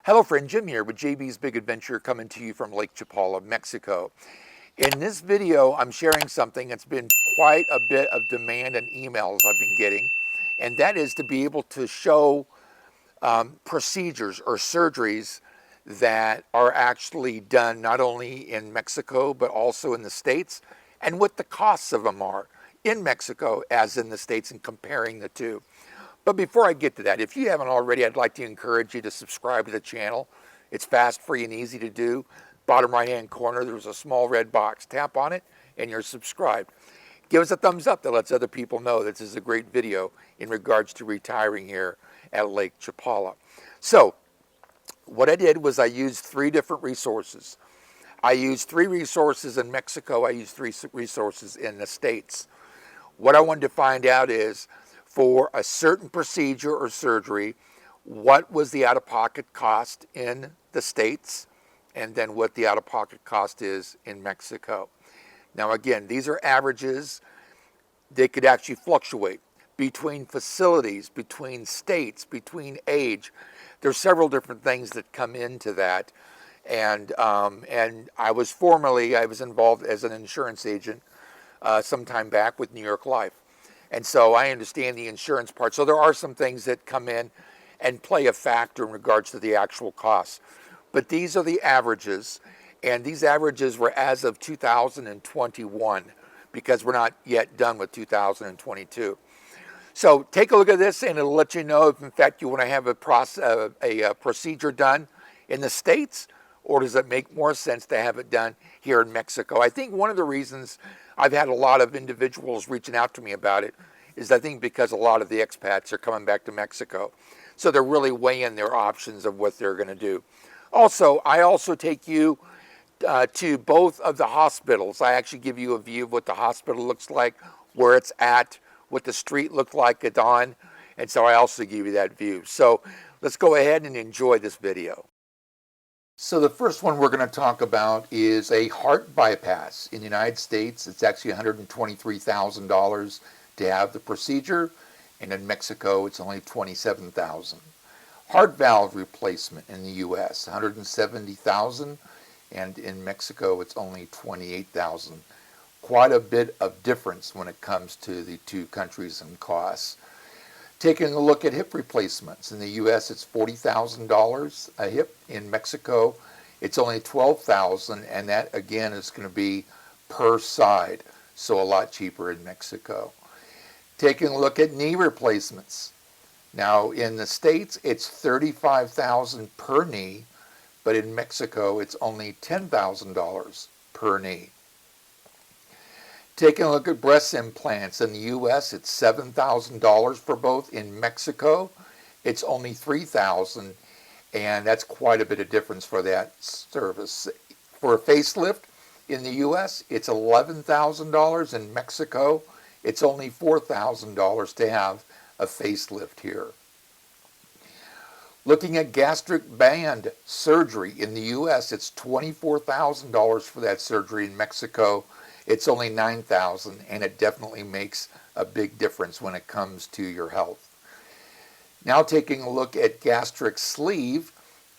Hello friend, Jim here with JB's Big Adventure, coming to you from Lake Chapala, Mexico. In this video, I'm sharing something that's been quite a bit of demand and emails I've been getting, and that is to be able to show procedures or surgeries that are actually done not only in Mexico, but also in the States, and what the costs of them are in Mexico as in the States, and comparing the two. But before I get to that, if you haven't already, I'd like to encourage you to subscribe to the channel. It's fast, free, and easy to do. Bottom right-hand corner, there's a small red box. Tap on it, and you're subscribed. Give us a thumbs up that lets other people know this is a great video in regards to retiring here at Lake Chapala. So, what I did was I used three different resources. I used three resources in Mexico. I used three resources in the States. What I wanted to find out is, for a certain procedure or surgery, what was the out-of-pocket cost in the States, and then what the out-of-pocket cost is in Mexico. Now again, these are averages. They could actually fluctuate between facilities, between states, between age. There's several different things that come into that. And I was involved as an insurance agent some time back with New York Life. And so I understand the insurance part. So there are some things that come in and play a factor in regards to the actual costs. But these are the averages, and these averages were as of 2021, because we're not yet done with 2022. So take a look at this, and it'll let you know if in fact you want to have a procedure done in the States, or does it make more sense to have it done here in Mexico. I think one of the reasons I've had a lot of individuals reaching out to me about it is I think because a lot of the expats are coming back to Mexico. So they're really weighing their options of what they're going to do. Also, I also take you to both of the hospitals. I actually give you a view of what the hospital looks like, where it's at, what the street looked like at dawn. And so I also give you that view. So let's go ahead and enjoy this video. So the first one we're going to talk about is a heart bypass. In the United States, it's actually $123,000 to have the procedure, and in Mexico, it's only $27,000. Heart valve replacement in the U.S., $170,000, and in Mexico, it's only $28,000. Quite a bit of difference when it comes to the two countries and costs. Taking a look at hip replacements. In the U.S., it's $40,000 a hip. In Mexico, it's only $12,000, and that, again, is going to be per side, so a lot cheaper in Mexico. Taking a look at knee replacements. Now, in the States, it's $35,000 per knee, but in Mexico, it's only $10,000 per knee. Taking a look at breast implants. In the U.S., it's $7,000 for both. In Mexico, it's only $3,000, and that's quite a bit of difference for that service. For a facelift, in the U.S., it's $11,000. In Mexico, it's only $4,000 to have a facelift here. Looking at gastric band surgery. In the U.S., it's $24,000 for that surgery. In Mexico, it's only $9,000, and it definitely makes a big difference when it comes to your health. Now taking a look at gastric sleeve.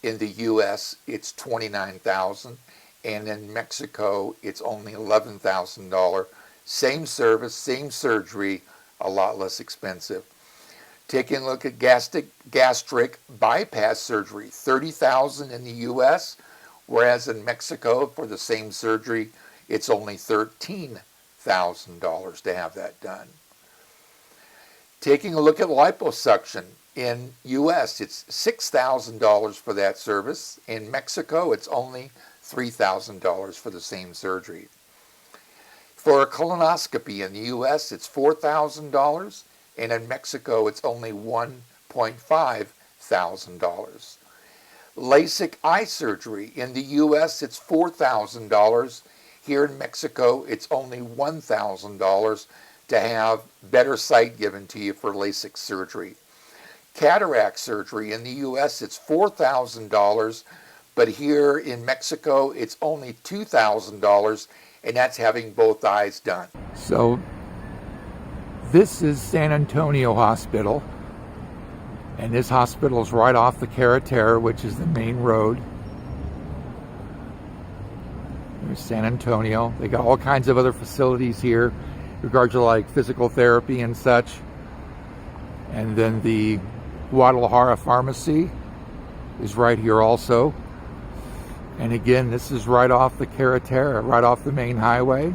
In the U.S., it's $29,000, and in Mexico, it's only $11,000. Same service, same surgery, a lot less expensive. Taking a look at gastric bypass surgery, $30,000 in the U.S., whereas in Mexico, for the same surgery, it's only $13,000 to have that done. Taking a look at liposuction. In U.S., it's $6,000 for that service. In Mexico, it's only $3,000 for the same surgery. For a colonoscopy in the U.S., it's $4,000, and in Mexico, it's only $1,500. LASIK eye surgery. In the U.S., it's $4,000. Here in Mexico, it's only $1,000 to have better sight given to you for LASIK surgery. Cataract surgery. In the U.S., it's $4,000, but here in Mexico, it's only $2,000, and that's having both eyes done. So this is San Antonio Hospital, And this hospital is right off the Carretera, which is the main road. There's San Antonio. They got all kinds of other facilities here, regards to like physical therapy and such. And then the Guadalajara Pharmacy is right here also. And again, this is right off the Carretera, right off the main highway.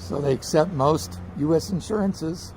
So they accept most U.S. insurances.